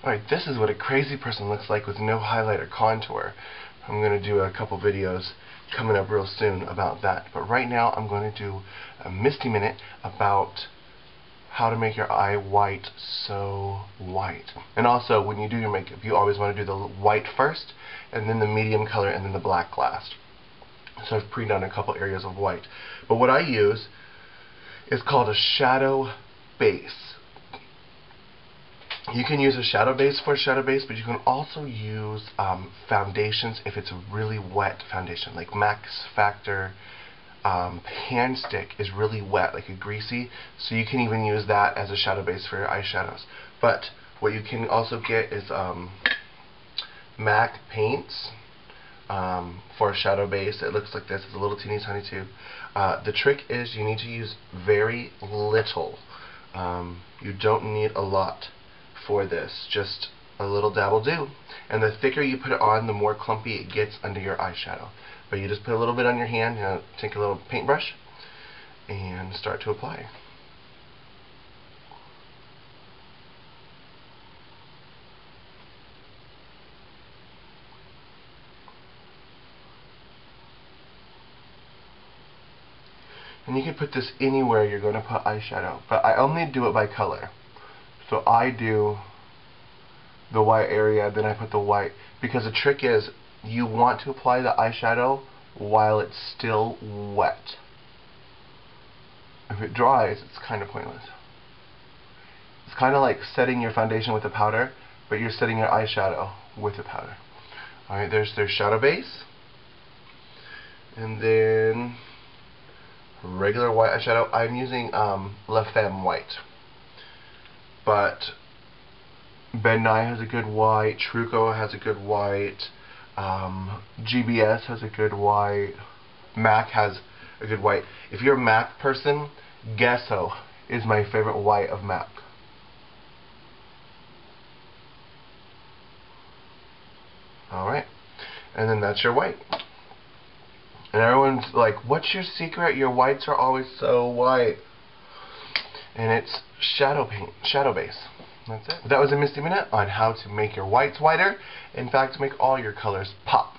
Alright, this is what a crazy person looks like with no highlight or contour. I'm going to do a couple videos coming up real soon about that. But right now I'm going to do a Misty Minute about how to make your eye white so white. And also, when you do your makeup, you always want to do the white first, and then the medium color, and then the black last. So I've pre-done a couple areas of white. But what I use is called a shadow base. You can use a shadow base for a shadow base, but you can also use foundations if it's a really wet foundation. Like Max Factor Hand Stick is really wet, like a greasy, so you can even use that as a shadow base for your eyeshadows. But what you can also get is MAC paints for a shadow base. It looks like this. It's a little teeny tiny tube. The trick is you need to use very little. You don't need a lot for this, just a little dab will do. And the thicker you put it on, the more clumpy it gets under your eyeshadow. But you just put a little bit on your hand, take a little paintbrush and start to apply. And you can put this anywhere you're going to put eyeshadow, but I only do it by color. So I do the white area, then I put the white, because the trick is you want to apply the eyeshadow while it's still wet. If it dries, it's kind of pointless. It's kind of like setting your foundation with a powder, but you're setting your eyeshadow with a powder. Alright, there's their shadow base, and then regular white eyeshadow. I'm using La Femme white, but Ben Nye has a good white, Truco has a good white, GBS has a good white, MAC has a good white. If you're a MAC person, Gesso is my favorite white of MAC. Alright, and then that's your white. And everyone's like, what's your secret? Your whites are always so white. And it's shadow paint, shadow base. That's it. That was a Misty Minute on how to make your whites whiter. In fact, make all your colors pop.